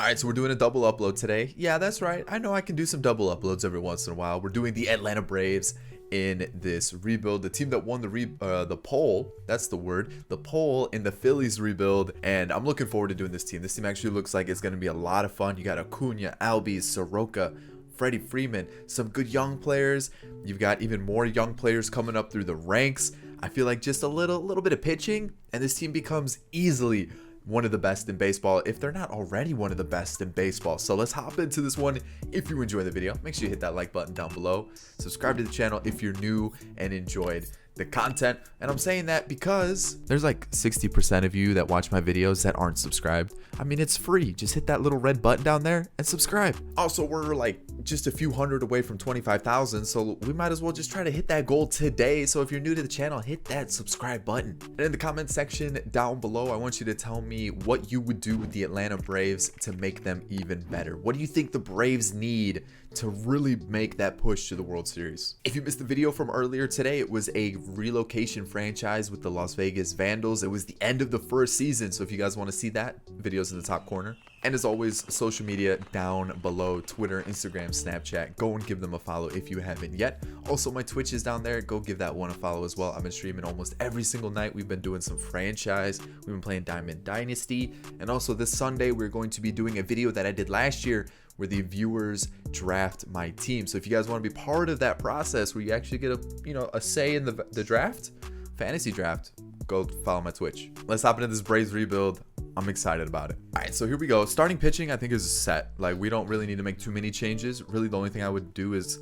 Alright, so we're doing a double upload today. Yeah, that's right. I know I can do some double uploads every once in a while. We're doing the Atlanta Braves in this rebuild. The team that won the poll, that's the word, the poll in the Phillies rebuild. And I'm looking forward to doing this team. This team actually looks like it's going to be a lot of fun. You got Acuña, Albies, Soroka, Freddie Freeman, some good young players. You've got even more young players coming up through the ranks. I feel like just a little bit of pitching, and this team becomes easily one of the best in baseball, if they're not already one of the best in baseball. So let's hop into this one. If you enjoy the video, make sure you hit that like button down below. Subscribe to the channel if you're new and enjoyed the content. And I'm saying that because there's like 60% of you that watch my videos that aren't subscribed. I mean, it's free. Just hit that little red button down there and subscribe. Also, we're like just a few hundred away from 25,000, so we might as well just try to hit that goal today. So if you're new to the channel, hit that subscribe button. And in the comment section down below, I want you to tell me what you would do with the Atlanta Braves to make them even better. What do you think the Braves need to really make that push to the World Series? If you missed the video from earlier today, it was a relocation franchise with the Las Vegas Vandals. It was the end of the first season, so if you guys want to see that, video's in the top corner. And as always, social media down below: Twitter, Instagram, Snapchat. Go and give them a follow if you haven't yet. Also, my Twitch is down there. Go give that one a follow as well. I've been streaming almost every single night. We've been doing some franchise. We've been playing Diamond Dynasty. And also this Sunday, we're going to be doing a video that I did last year where the viewers draft my team. So if you guys want to be part of that process where you actually get a say in the draft, fantasy draft, go follow my Twitch. Let's hop into this Braves rebuild. I'm excited about it. All right, so here we go. Starting pitching, I think, is set. Like, we don't really need to make too many changes. Really, the only thing I would do is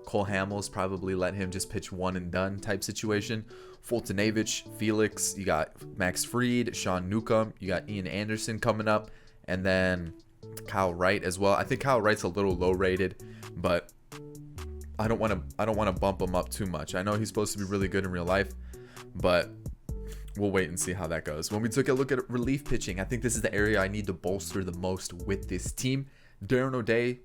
Cole Hamels, probably let him just pitch one and done type situation. Fultonavich, Felix, you got Max Fried, Sean Newcomb, you got Ian Anderson coming up, and then Kyle Wright as well. I think Kyle Wright's a little low rated, but I don't want to bump him up too much. I know he's supposed to be really good in real life, but we'll wait and see how that goes. When we took a look at relief pitching, I think this is the area I need to bolster the most with this team. Darren O'Day,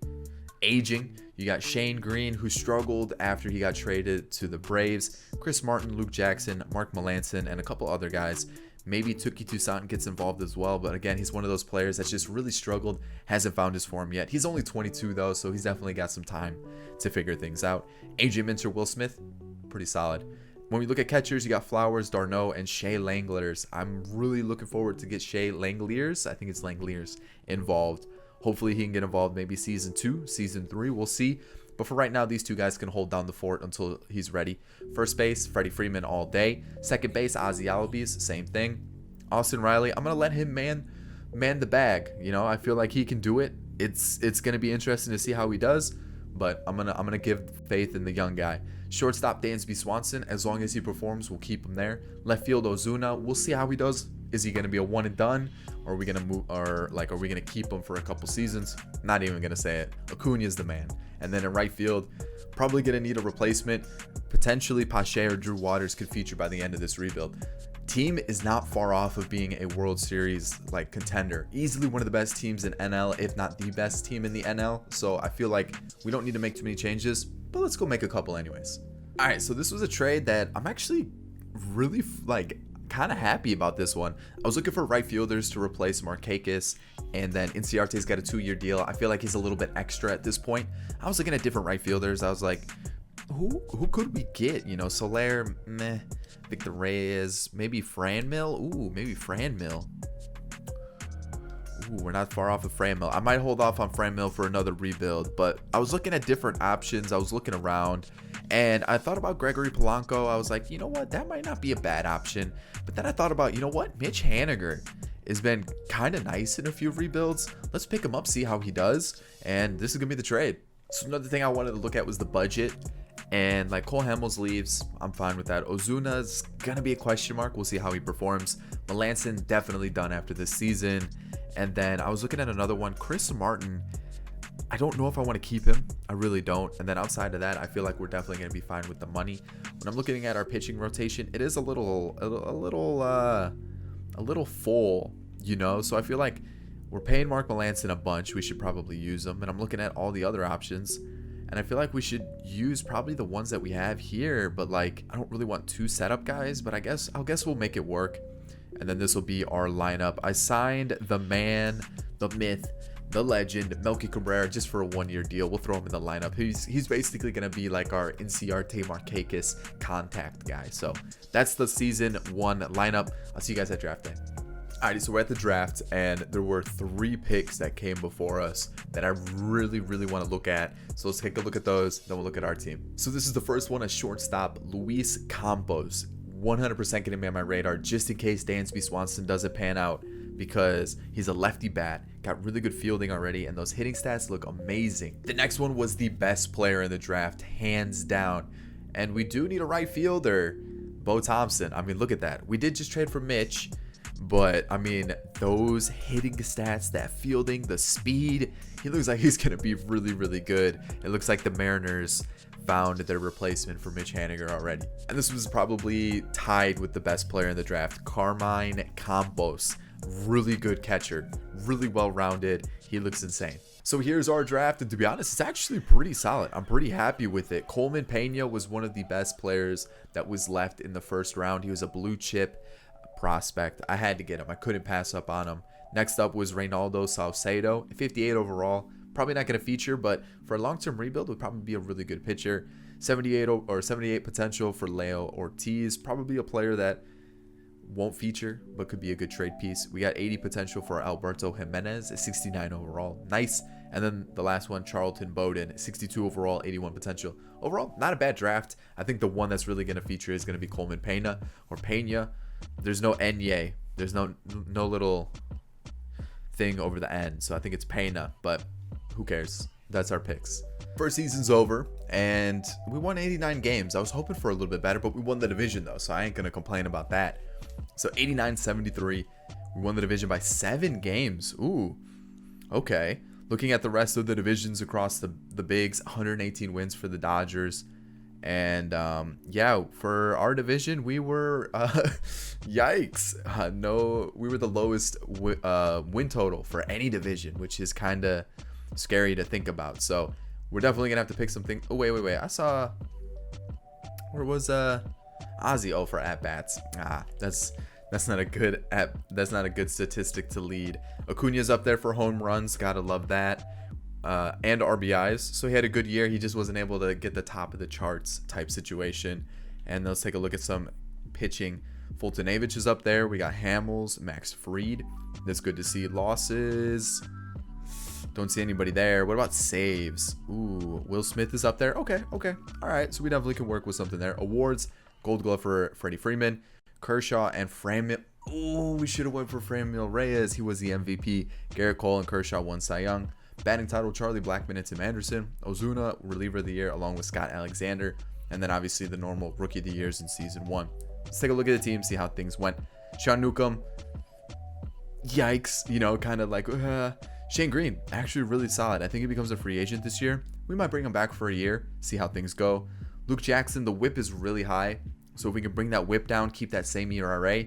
aging. You got Shane Green, who struggled after he got traded to the Braves. Chris Martin, Luke Jackson, Mark Melancon, and a couple other guys. Maybe Tuki Toussaint gets involved as well, but again, he's one of those players that's just really struggled, hasn't found his form yet. He's only 22 though, so he's definitely got some time to figure things out. AJ Minter, Will Smith, pretty solid. When we look at catchers, you got Flowers, Darno, and Shea Langeliers. I'm really looking forward to get Shea Langeliers, I think it's Langeliers, involved. Hopefully he can get involved maybe season 2, season 3, we'll see. But for right now, these two guys can hold down the fort until he's ready. First base, Freddie Freeman all day. Second base, Ozzie Albies, same thing. Austin Riley, I'm going to let him man the bag. You know, I feel like he can do it. It's going to be interesting to see how he does, but I'm gonna give faith in the young guy. Shortstop, Dansby Swanson, as long as he performs, we'll keep him there. Left field, Ozuna, we'll see how he does. Is he going to be a one and done, or are we going to move, or like, are we going to keep him for a couple seasons? Not even going to say it. Acuña is the man. And then in right field, probably going to need a replacement. Potentially Pache or Drew Waters could feature by the end of this rebuild. Team is not far off of being a World Series like contender. Easily one of the best teams in NL, if not the best team in the NL. So I feel like we don't need to make too many changes, but let's go make a couple anyways. All right, so this was a trade that I'm actually really kind of happy about this one. I was looking for right fielders to replace Markakis, and then Inciarte's got a 2-year deal. I feel like he's a little bit extra at this point. I was looking at different right fielders. I was like, who could we get? You know, Soler, meh. Victor Reyes, maybe Franmil. Ooh, maybe Franmil. Ooh, we're not far off of Franmil. I might hold off on Franmil for another rebuild, but I was looking at different options. I was looking around, and I thought about Gregory Polanco. I was like, you know what? That might not be a bad option. But then I thought about, you know what? Mitch Haniger has been kind of nice in a few rebuilds. Let's pick him up, see how he does. And this is going to be the trade. So another thing I wanted to look at was the budget. And like Cole Hamels leaves, I'm fine with that. Ozuna's going to be a question mark. We'll see how he performs. Melancon definitely done after this season. And then I was looking at another one, Chris Martin. I don't know if I want to keep him. I really don't. And then outside of that, I feel like we're definitely going to be fine with the money. When I'm looking at our pitching rotation, it is a little full, you know. So I feel like we're paying Mark Melancon a bunch. We should probably use him. And I'm looking at all the other options, and I feel like we should use probably the ones that we have here. But like, I don't really want 2 setup guys. But I guess we'll make it work. And then this will be our lineup. I signed the man, the myth, the legend, Melky Cabrera, just for a 1-year deal. We'll throw him in the lineup. He's basically going to be like our NCR Markakis contact guy. So that's the season 1 lineup. I'll see you guys at draft day. Alrighty, so we're at the draft, and there were 3 picks that came before us that I really want to look at. So let's take a look at those, then we'll look at our team. So this is the first one, a shortstop, Luis Campos. 100% getting me on my radar, just in case Dansby Swanson doesn't pan out, because he's a lefty bat, got really good fielding already, and those hitting stats look amazing. The next one was the best player in the draft, hands down. And we do need a right fielder, Bo Thompson. I mean, look at that. We did just trade for Mitch, but I mean, those hitting stats, that fielding, the speed, he looks like he's going to be really good. It looks like the Mariners found their replacement for Mitch Haniger already. And this was probably tied with the best player in the draft, Carmine Campos. Really good catcher, really well-rounded. He looks insane. So here's our draft, and to be honest, it's actually pretty solid. I'm pretty happy with it. Coleman Pena was one of the best players that was left in the first round. He was a blue chip prospect. I had to get him. I couldn't pass up on him. Next up was Reynaldo Salcedo, 58 overall. Probably not going to feature, but for a long-term rebuild would probably be a really good pitcher. 78 potential for Leo Ortiz, probably a player that won't feature but could be a good trade piece. We got 80 potential for Alberto Jimenez, 69 overall. Nice. And then the last one, Charlton Bowden, 62 overall, 81 potential. Overall, not a bad draft. I think the one that's really going to feature is going to be Coleman Pena or Pena. There's no Nye. There's no little thing over the end. So I think it's Pena, but who cares? That's our picks. First season's over, and we won 89 games. I was hoping for a little bit better, but we won the division, though, so I ain't going to complain about that. So 89-73. We won the division by 7 games. Ooh, okay. Looking at the rest of the divisions across the bigs, 118 wins for the Dodgers. And yeah, for our division, we were yikes. No, we were the lowest win total for any division, which is kind of scary to think about. So we're definitely gonna have to pick something. Oh wait, I saw, where was Ozzy? Oh, for at bats. That's not a good that's not a good statistic to lead. Acuña's up there for home runs, gotta love that. And RBIs. So he had a good year. He just wasn't able to get the top of the charts type situation. And let's take a look at some pitching. Fultonavich is up there. We got Hamels, Max Fried. That's good to see. Losses, don't see anybody there. What about saves? Ooh, Will Smith is up there. Okay. All right. So we definitely can work with something there. Awards, Gold Glove for Freddie Freeman, Kershaw, and Franmil. Ooh, we should have went for Franmil Reyes. He was the MVP. Garrett Cole and Kershaw won Cy Young. Batting title, Charlie Blackmon and Tim Anderson. Ozuna, reliever of the year, along with Scott Alexander. And then obviously the normal rookie of the years in season 1. Let's take a look at the team, see how things went. Sean Newcomb, yikes, kind of like Shane Green, actually really solid. I think he becomes a free agent this year. We might bring him back for a year, see how things go. Luke Jackson, the whip is really high. So if we can bring that whip down, keep that same ERA,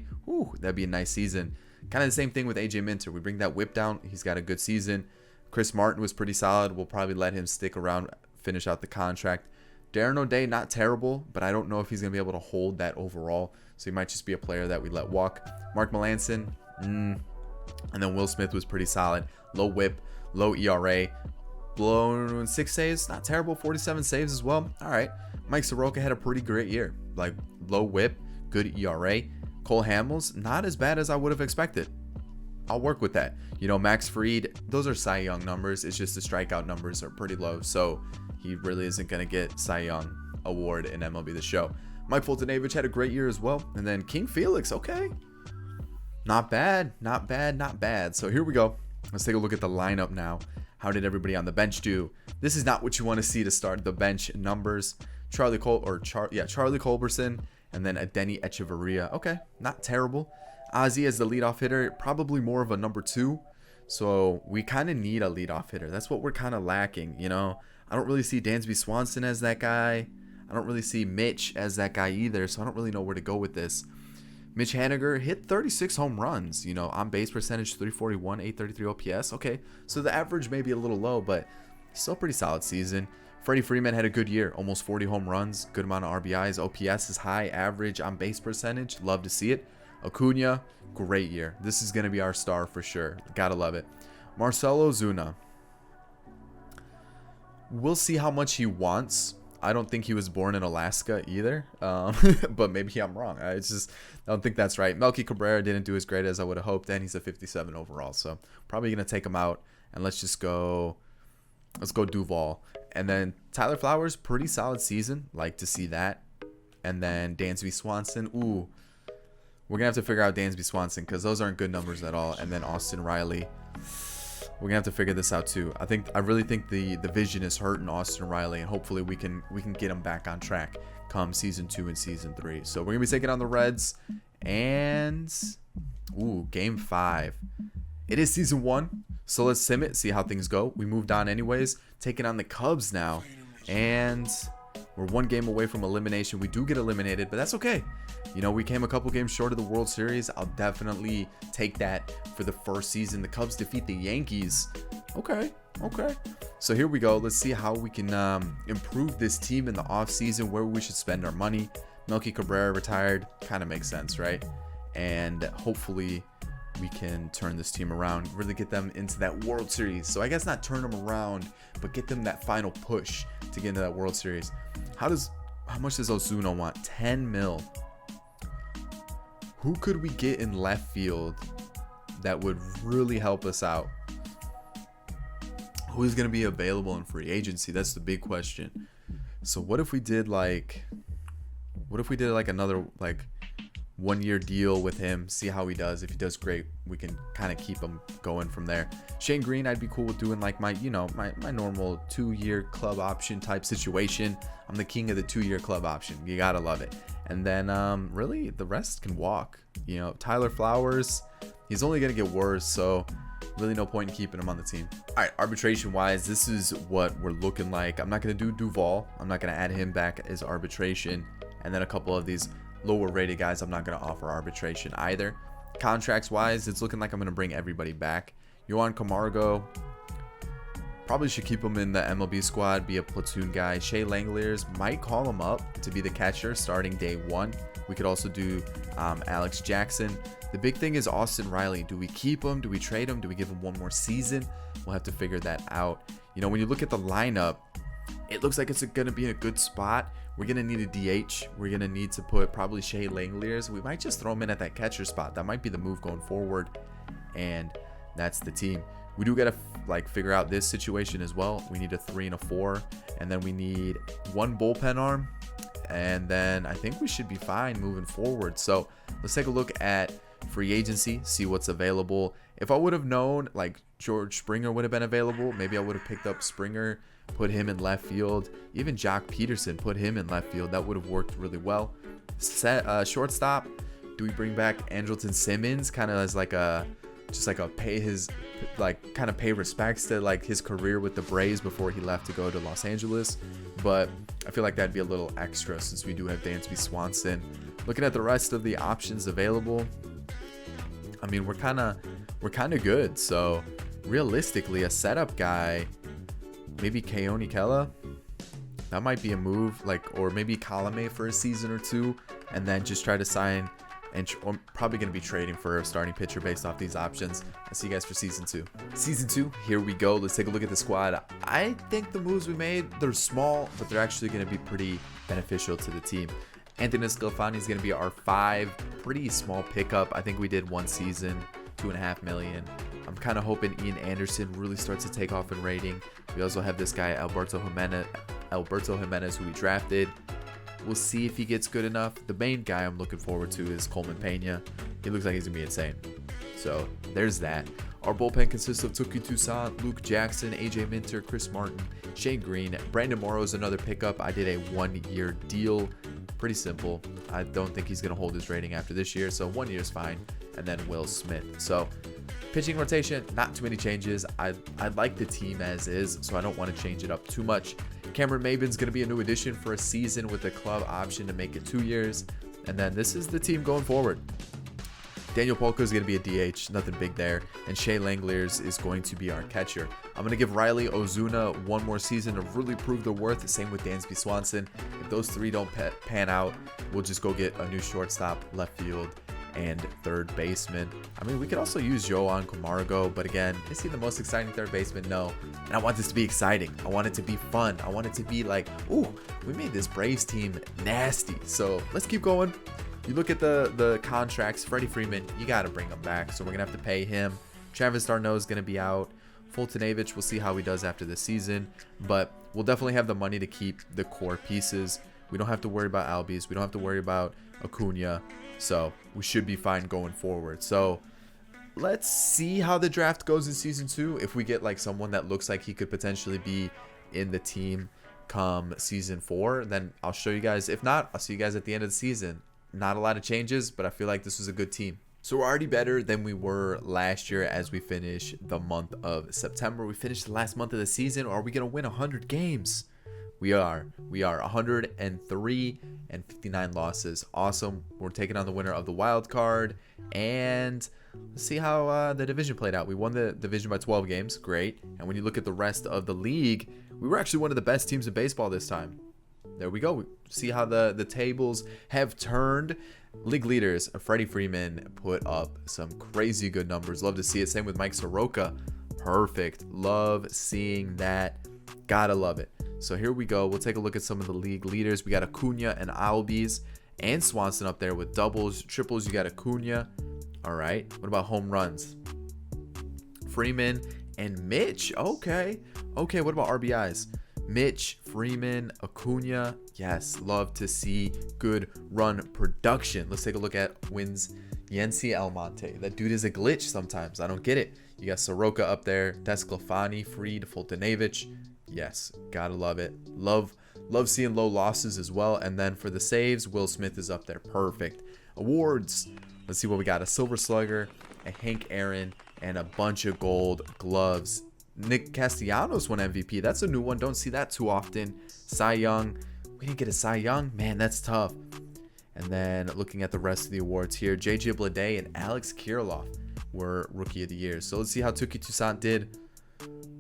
that'd be a nice season. Kind of the same thing with AJ Minter. We bring that whip down, he's got a good season. Chris Martin was pretty solid. We'll probably let him stick around, finish out the contract. Darren O'Day, not terrible, but I don't know if he's going to be able to hold that overall. So he might just be a player that we let walk. Mark Melancon, and then Will Smith was pretty solid. Low whip, low ERA, blown 6 saves, not terrible. 47 saves as well. All right. Mike Soroka had a pretty great year. Like low whip, good ERA. Cole Hamels, not as bad as I would have expected. I'll work with that. Max Fried, those are Cy Young numbers. It's just the strikeout numbers are pretty low. So he really isn't going to get Cy Young award in MLB The Show. Mike Fultonavich had a great year as well. And then King Felix, okay. Not bad. So here we go. Let's take a look at the lineup now. How did everybody on the bench do? This is not what you want to see to start the bench numbers. Charlie Culberson, and then Adenny Echeverria. Okay, not terrible. Ozzy as the leadoff hitter, probably more of a number 2. So we kind of need a leadoff hitter. That's what we're kind of lacking, I don't really see Dansby Swanson as that guy. I don't really see Mitch as that guy either, so I don't really know where to go with this. Mitch Haniger hit 36 home runs, on base percentage 341, 833 OPS. Okay, so the average may be a little low, but still pretty solid season. Freddie Freeman had a good year, almost 40 home runs, good amount of RBIs. OPS is high, average on base percentage. Love to see it. Acuña, great year. This is going to be our star for sure. Gotta love it. Marcell Ozuna. We'll see how much he wants. I don't think he was born in Alaska either, but maybe I'm wrong. I don't think that's right. Melky Cabrera didn't do as great as I would have hoped, and he's a 57 overall, so probably going to take him out, and let's go Duval. And then Tyler Flowers, pretty solid season. Like to see that. And then Dansby Swanson. Ooh, we're going to have to figure out Dansby Swanson because those aren't good numbers at all. And then Austin Riley. We're gonna have to figure this out too. I really think the vision is hurting Austin Riley, and hopefully we can get him back on track come season 2 and season 3. So we're gonna be taking on the Reds, and game 5. It is season 1, so let's sim it, see how things go. We moved on anyways, taking on the Cubs now, and we're 1 game away from elimination. We do get eliminated, but that's okay. You know, we came a couple games short of the World Series. I'll definitely take that for the first season. The Cubs defeat the Yankees. Okay. So here we go. Let's see how we can improve this team in the offseason, where we should spend our money. Melky Cabrera retired. Kind of makes sense, right? And hopefully we can turn this team around, really get them into that World Series. So I guess not turn them around, but get them that final push to get into that World Series. How much does Ozuna want? 10 mil. Who could we get in left field that would really help us out? Who's going to be available in free agency? That's the big question. So what if we did another 1-year deal with him, see how he does. If he does great, we can kind of keep him going from there. Shane Green, I'd be cool with doing like my normal 2-year club option type situation. I'm the king of the 2-year club option. You gotta love it. And then really the rest can walk. You know, Tyler Flowers, he's only gonna get worse, so really no point in keeping him on the team. All right, arbitration wise, this is what we're looking like. I'm not gonna do Duval. I'm not gonna add him back as arbitration. And then a couple of these lower rated guys, I'm not going to offer arbitration either. Contracts wise, it's looking like I'm going to bring everybody back. Yohan Camargo, probably should keep him in the MLB squad, be a platoon guy. Shea Langeliers, might call him up to be the catcher starting day 1. We could also do Alex Jackson. The big thing is Austin Riley. Do we keep him? Do we trade him? Do we give him 1 more season? We'll have to figure that out. You know, when you look at the lineup, it looks like it's going to be in a good spot. We're going to need a DH. We're going to need to put probably Shea Langeliers. We might just throw him in at that catcher spot. That might be the move going forward. And that's the team. We do got to figure out this situation as well. We need a 3 and a 4. And then we need 1 bullpen arm. And then I think we should be fine moving forward. So let's take a look at free agency, see what's available. If I would have known George Springer would have been available, maybe I would have picked up Springer, put him in left field. Even Jock Peterson, put him in left field. That would have worked really well. Shortstop, do we bring back Andrelton Simmons kind of as pay respects to his career with the Braves before he left to go to Los Angeles? But I feel like that'd be a little extra since we do have Dansby Swanson. Looking at the rest of the options available, I mean, we're kind of good. So realistically, a setup guy, maybe Keone Kela, that might be a move. Or maybe Colome for a season or 2, and then just try to sign. And I'm probably going to be trading for a starting pitcher based off these options. I'll see you guys for season 2. Season 2, here we go. Let's take a look at the squad. I think the moves we made, they're small, but they're actually going to be pretty beneficial to the team. Anthony Sclafani is going to be our 5. Pretty small pickup. I think we did 1 season, $2.5 million. I'm kind of hoping Ian Anderson really starts to take off in rating. We also have this guy, Alberto Jimenez, who we drafted. We'll see if he gets good enough. The main guy I'm looking forward to is Coleman Pena. He looks like he's going to be insane. So there's that. Our bullpen consists of Tuki Toussaint, Luke Jackson, AJ Minter, Chris Martin, Shane Green. Brandon Morrow is another pickup. I did a 1-year deal. Pretty simple. I don't think he's going to hold his rating after this year, so 1 year is fine. And then Will Smith. So pitching rotation, not too many changes. I like the team as is, so I don't want to change it up too much. Cameron Maybin's going to be a new addition for a season with a club option to make it 2 years. And then this is the team going forward. Daniel Polka is going to be a DH, nothing big there. And Shea Langeliers is going to be our catcher. I'm going to give Riley Ozuna 1 more season to really prove their worth. Same with Dansby Swanson. If those 3 don't pan out, we'll just go get a new shortstop, left field, and third baseman. I mean, we could also use Joan Camargo, but again, is he the most exciting third baseman? No. And I want this to be exciting. I want it to be fun. I want it to be like, ooh, we made this Braves team nasty. So let's keep going. You look at the contracts. Freddie Freeman, you got to bring him back. So we're going to have to pay him. Travis d'Arnaud is going to be out. Fultonavich, we'll see how he does after the season. But we'll definitely have the money to keep the core pieces. We don't have to worry about Albies. We don't have to worry about Acuña. So we should be fine going forward. So let's see how the draft goes in season 2. If we get like someone that looks like he could potentially be in the team come season 4, then I'll show you guys. If not, I'll see you guys at the end of the season. Not a lot of changes, but I feel like this was a good team. So we're already better than we were last year as we finish the month of September. We finished the last month of the season. Are we going to win 100 games? We are 103 and 59 losses. Awesome. We're taking on the winner of the wild card, and let's see how the division played out. We won the division by 12 games. Great. And when you look at the rest of the league, we were actually one of the best teams in baseball this time. There we go. See how the tables have turned. League leaders, Freddie Freeman put up some crazy good numbers. Love to see it. Same with Mike Soroka. Perfect. Love seeing that. Gotta love it. So here we go. We'll take a look at some of the league leaders. We got Acuña and Albies and Swanson up there with doubles, triples. You got Acuña. All right. What about home runs? Freeman and Mitch. Okay. Okay. What about RBIs? Mitch, Freeman, Acuña. Yes, love to see good run production. Let's take a look at wins. Yency Almonte. That dude is a glitch sometimes. I don't get it. You got Soroka up there. Desclafani, Fried, Fultonavich. Yes, gotta love it. Love seeing low losses as well. And then for the saves, Will Smith is up there. Perfect. Awards. Let's see what we got. A Silver Slugger, a Hank Aaron, and a bunch of gold gloves. Nick Castellanos won MVP. That's a new one. Don't see that too often. Cy Young. We didn't get a Cy Young. Man, that's tough. And then looking at the rest of the awards here, JJ Bleday and Alex Kirilloff were Rookie of the Year. So let's see how Tuki Toussaint did.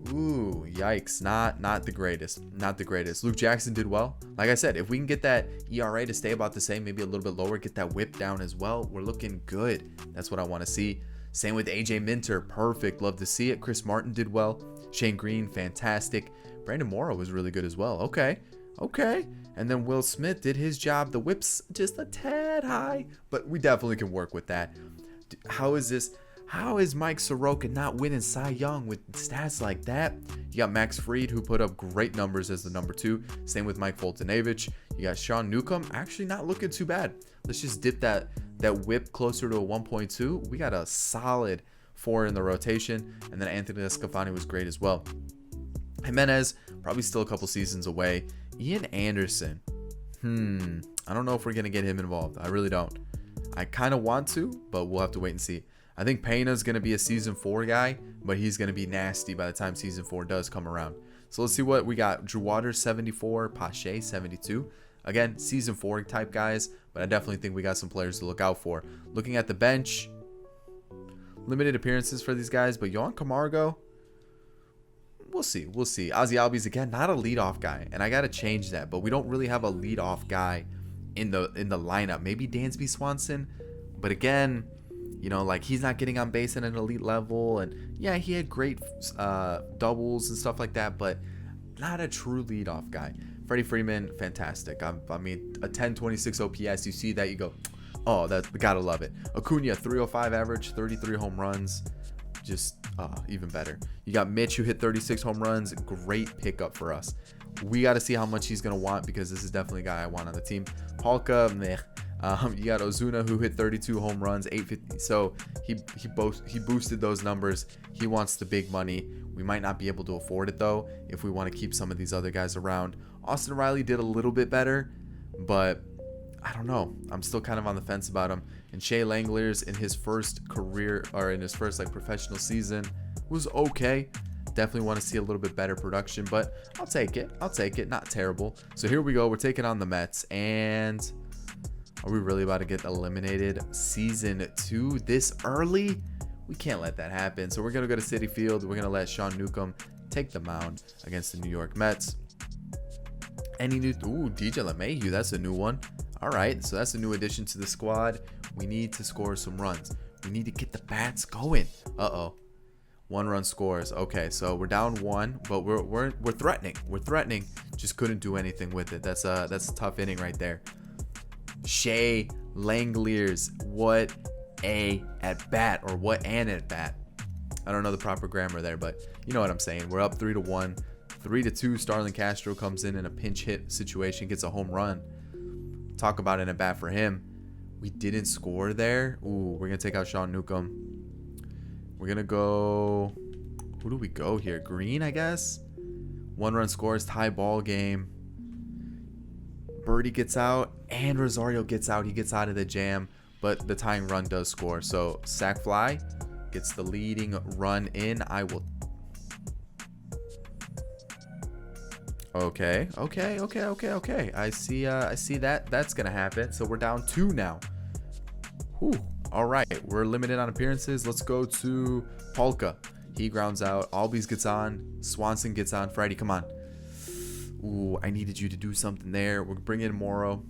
Ooh, yikes. Not the greatest. Not the greatest. Luke Jackson did well. Like I said, if we can get that ERA to stay about the same, maybe a little bit lower, get that whip down as well, we're looking good. That's what I want to see. Same with AJ Minter. Perfect. Love to see it. Chris Martin did well. Shane Green, fantastic. Brandon Morrow was really good as well. Okay. Okay. And then Will Smith did his job. The whip's just a tad high, but we definitely can work with that. How is this? How is Mike Soroka not winning Cy Young with stats like that? You got Max Fried, who put up great numbers as the number 2. Same with Mike Fultonavich. You got Sean Newcomb, actually not looking too bad. Let's just dip that whip closer to a 1.2. We got a solid 4 in the rotation. And then Anthony Escafani was great as well. Jimenez, probably still a couple seasons away. Ian Anderson. I don't know if we're going to get him involved. I really don't. I kind of want to, but we'll have to wait and see. I think Pena's going to be a season 4 guy, but he's going to be nasty by the time season 4 does come around. So let's see what we got. Drew Waters, 74. Pache, 72. Again, season 4 type guys, but I definitely think we got some players to look out for. Looking at the bench, limited appearances for these guys, but Joan Camargo, we'll see. We'll see. Ozzy Albies, again, not a leadoff guy, and I got to change that, but we don't really have a leadoff guy in the lineup. Maybe Dansby Swanson, but again, you know, like he's not getting on base at an elite level, and yeah, he had great doubles and stuff like that, but not a true leadoff guy. Freddie Freeman, fantastic. I mean, a 1026 OPS, you see that, you go, oh, we gotta love it. Acuña, 305 average, 33 home runs, just even better. You got Mitch, who hit 36 home runs, great pickup for us. We got to see how much he's gonna want, because this is definitely a guy I want on the team. Palka, meh. You got Ozuna, who hit 32 home runs, 850. So he boosted those numbers. He wants the big money. We might not be able to afford it though if we want to keep some of these other guys around. Austin Riley did a little bit better, but I don't know. I'm still kind of on the fence about him. And Shea Langler's in his first career, or in his first like professional season, was okay. Definitely want to see a little bit better production, but I'll take it. I'll take it. Not terrible. So here we go. We're taking on the Mets, and are we really about to get eliminated season 2 this early? We can't let that happen. So we're going to go to Citi Field. We're going to let Sean Newcomb take the mound against the New York Mets. Any new... Ooh, DJ LeMahieu. That's a new one. All right. So that's a new addition to the squad. We need to score some runs. We need to get the bats going. Uh-oh. 1 run scores. Okay, so we're down 1, but we're threatening. We're threatening. Just couldn't do anything with it. That's a tough inning right there. Shea Langoliers, what a at bat, or what an at bat. I don't know the proper grammar there, but you know what I'm saying. We're up 3-1. 3-2. Starlin Castro comes in a pinch hit situation, gets a home run. Talk about an at bat for him. We didn't score there. Ooh, we're gonna take out Sean Newcomb. We're gonna go. Who do we go here? Green, I guess. 1 run scores, tie ball game. Birdie gets out and Rosario gets out. He gets out of the jam, but the tying run does score. So sac fly gets the leading run in. I will. Okay. I see that. That's gonna happen. So we're down 2 now. Whew. All right, we're limited on appearances. Let's go to Polka. He grounds out. Albies gets on. Swanson gets on. Friday, come on. Ooh, I needed you to do something there. We're bringing in Morrow.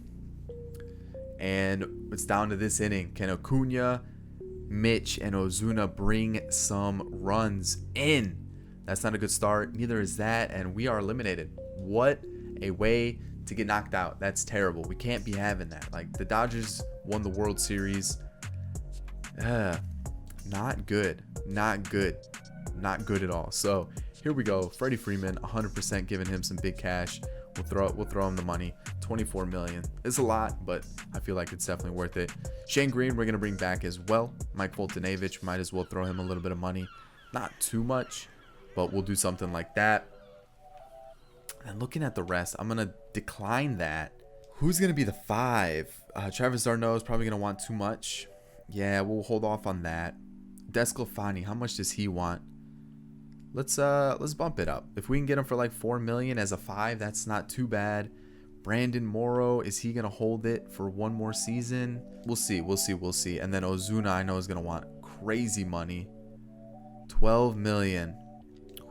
And it's down to this inning. Can Acuña, Mitch, and Ozuna bring some runs in? That's not a good start. Neither is that. And we are eliminated. What a way to get knocked out. That's terrible. We can't be having that. Like, the Dodgers won the World Series. Not good at all. So here we go. Freddie Freeman, 100% giving him some big cash. We'll throw him the money. 24 million. It's a lot, but I feel like it's definitely worth it. Shane Green, we're gonna bring back as well. Mike Foltynewicz, might as well throw him a little bit of money. Not too much, but we'll do something like that. And looking at the rest, I'm gonna decline that. Who's gonna be the 5? Travis d'Arnaud is probably gonna want too much. Yeah, we'll hold off on that. Desclafani, how much does he want? Let's bump it up. If we can get him for like 4 million as a 5, that's not too bad. Brandon Morrow, is he gonna hold it for 1 more season? We'll see. And then Ozuna, I know, is gonna want crazy money. 12 million.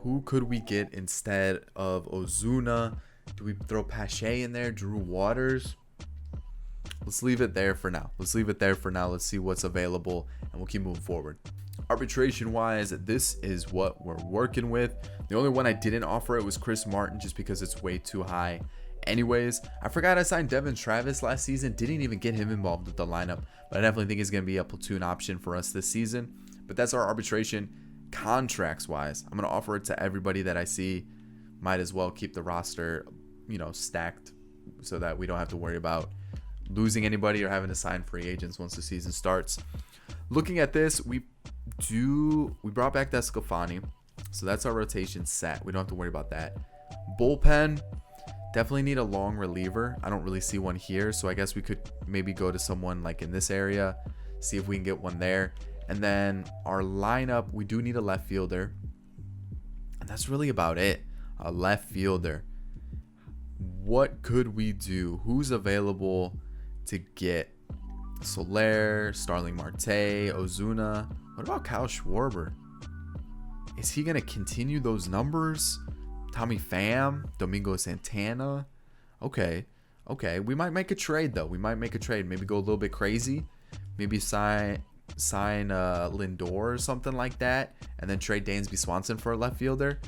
Who could we get instead of Ozuna? Do we throw Pache in there? Drew Waters? Let's leave it there for now. Let's see what's available, and we'll keep moving forward. Arbitration wise, this is what we're working with. The only one I didn't offer it was Chris Martin, just because it's way too high. Anyways, I forgot I signed Devin Travis last season. Didn't even get him involved with the lineup, but I definitely think he's going to be a platoon option for us this season. But that's our arbitration. Contracts wise, I'm going to offer it to everybody that I see. Might as well keep the roster, stacked, so that we don't have to worry about losing anybody or having to sign free agents once the season starts. Looking at this, we brought back Desclafani, so that's our rotation set. We don't have to worry about that. Bullpen, definitely need a long reliever. I don't really see one here, so I guess we could maybe go to someone like in this area, see if we can get one there. And then our lineup, we do need a left fielder, and that's really about it. A left fielder. What could we do? Who's available to get? Soler, Starling Marte, Ozuna. What about Kyle Schwarber? Is he going to continue those numbers? Tommy Pham, Domingo Santana. Okay. We might make a trade, though. Maybe go a little bit crazy. Maybe sign Lindor or something like that, and then trade Dansby Swanson for a left fielder.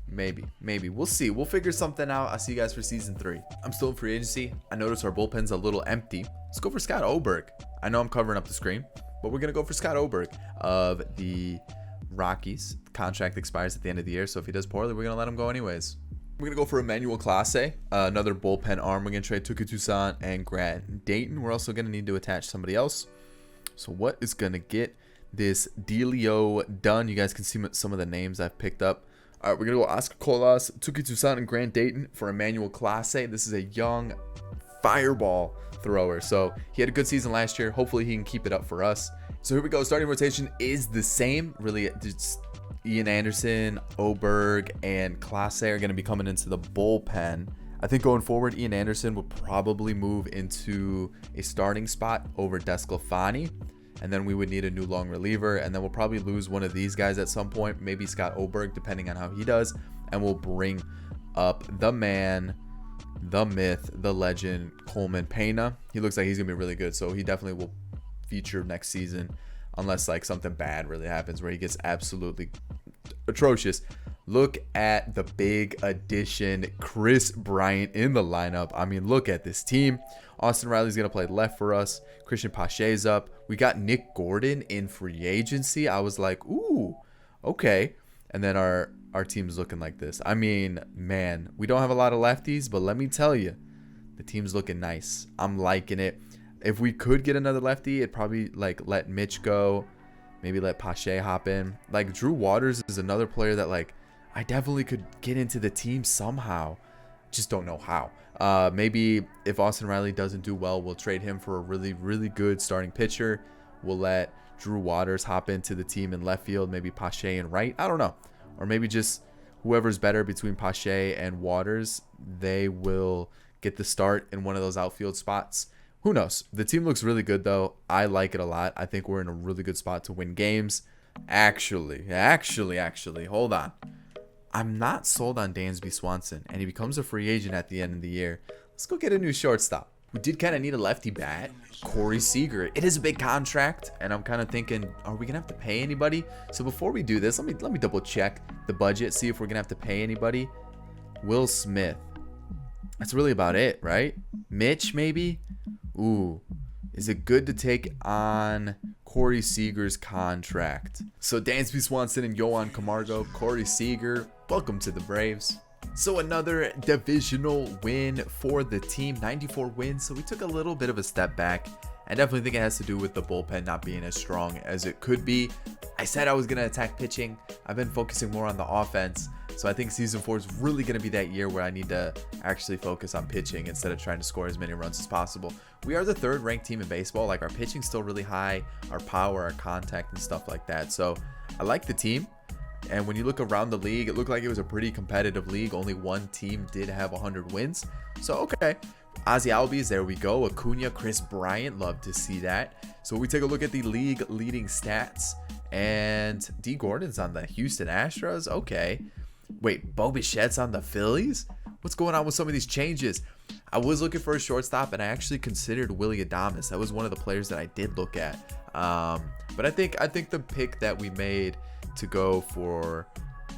Maybe. We'll see. We'll figure something out. I'll see you guys for season 3. I'm still in free agency. I noticed our bullpen's a little empty. Let's go for Scott Oberg. I know I'm covering up the screen, but we're going to go for Scott Oberg of the Rockies. Contract expires at the end of the year, so if he does poorly, we're going to let him go anyways. We're going to go for Emmanuel Clase, another bullpen arm. We're going to trade Tuki Toussaint and Grant Dayton. We're also going to need to attach somebody else. So what is going to get this dealio done? You guys can see some of the names I've picked up. All right, we're going to go Oscar Colas, Tuki Toussaint, and Grant Dayton for Emmanuel Clase. This is a young fireball thrower. So he had a good season last year. Hopefully he can keep it up for us. So here we go. Starting rotation is the same. Really, just Ian Anderson, Oberg, and Clase are going to be coming into the bullpen. I think going forward, Ian Anderson will probably move into a starting spot over Desclafani. And then we would need a new long reliever. And then we'll probably lose one of these guys at some point. Maybe Scott Oberg, depending on how he does. And we'll bring up the man, the myth, the legend, Coleman Pena. He looks like he's going to be really good. So he definitely will feature next season, unless like something bad really happens where he gets absolutely atrocious. Look at the big addition, Kris Bryant in the lineup. I mean, look at this team. Austin Riley's going to play left for us. Christian Pache's up. We got Nick Gordon in free agency. I was like, ooh, okay. And then our team's looking like this. I mean, man, we don't have a lot of lefties, but let me tell you, the team's looking nice. I'm liking it. If we could get another lefty, it'd probably like let Mitch go. Maybe let Pache hop in. Like Drew Waters is another player that like I definitely could get into the team somehow. Just don't know how. Maybe if Austin Riley doesn't do well, we'll trade him for a really, really good starting pitcher. We'll let Drew Waters hop into the team in left field. Maybe Pache and right. I don't know. Or maybe just whoever's better between Pache and Waters, they will get the start in one of those outfield spots. Who knows? The team looks really good, though. I like it a lot. I think we're in a really good spot to win games. Actually, hold on. I'm not sold on Dansby Swanson, and he becomes a free agent at the end of the year. Let's go get a new shortstop. We did kind of need a lefty bat. Corey Seager. It is a big contract, and I'm kind of thinking, are we going to have to pay anybody? So before we do this, let me double check the budget, see if we're going to have to pay anybody. Will Smith. That's really about it, right? Mitch, maybe? Ooh. Is it good to take on Corey Seager's contract? So Dansby Swanson and Yohan Camargo, Corey Seager, welcome to the Braves. So another divisional win for the team, 94 wins. So we took a little bit of a step back. I definitely think it has to do with the bullpen not being as strong as it could be. I said I was going to attack pitching. I've been focusing more on the offense. So I think season 4 is really going to be that year where I need to actually focus on pitching instead of trying to score as many runs as possible. We are the 3rd ranked team in baseball. Like, our pitching's still really high, our power, our contact, and stuff like that. So I like the team. And when you look around the league, it looked like it was a pretty competitive league. Only one team did have 100 wins. So, okay. Ozzy Albies, there we go. Acuña, Kris Bryant, love to see that. So we take a look at the league leading stats. And D. Gordon's on the Houston Astros. Okay. Wait, Bo Bichette's on the Phillies? What's going on with some of these changes? I was looking for a shortstop, and I actually considered Willy Adames. That was one of the players that I did look at. But I think the pick that we made to go for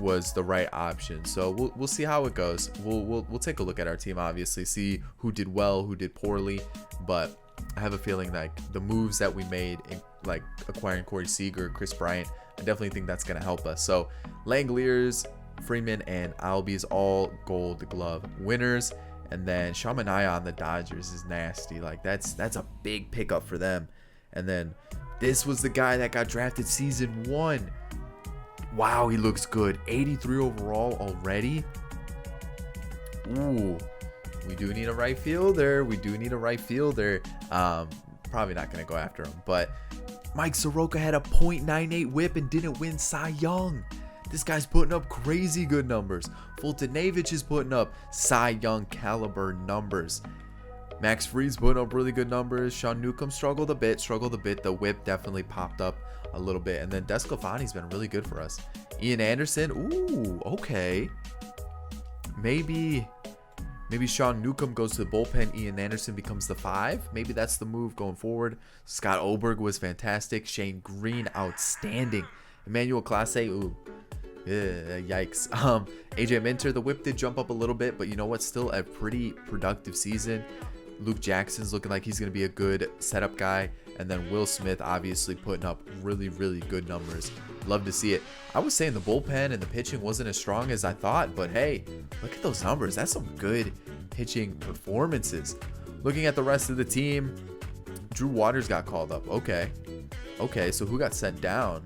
was the right option. So we'll see how it goes. We'll take a look at our team, obviously, see who did well, who did poorly. But I have a feeling like the moves that we made, like acquiring Corey Seager, Kris Bryant, I definitely think that's going to help us. So Langeliers, Freeman, and Albies, all Gold Glove winners. And then Shamanaya on the Dodgers is nasty. Like, that's a big pickup for them. And then this was the guy that got drafted season 1. Wow, he looks good. 83 overall already. Ooh, we do need a right fielder. Probably not going to go after him. But Mike Soroka had a .98 whip and didn't win Cy Young. This guy's putting up crazy good numbers. Fultonavich is putting up Cy Young caliber numbers. Max Fried's putting up really good numbers. Sean Newcomb struggled a bit. The whip definitely popped up a little bit. And then Desclafani's been really good for us. Ian Anderson. Ooh, okay. Maybe Sean Newcomb goes to the bullpen. Ian Anderson becomes the 5. Maybe that's the move going forward. Scott Oberg was fantastic. Shane Green, outstanding. Emmanuel Clase, ooh. Yikes. AJ Minter, the whip did jump up a little bit, but you know what? Still a pretty productive season. Luke Jackson's looking like he's going to be a good setup guy. And then Will Smith obviously putting up really, really good numbers. Love to see it. I was saying the bullpen and the pitching wasn't as strong as I thought, but hey, look at those numbers. That's some good pitching performances. Looking at the rest of the team, Drew Waters got called up. Okay, so who got sent down?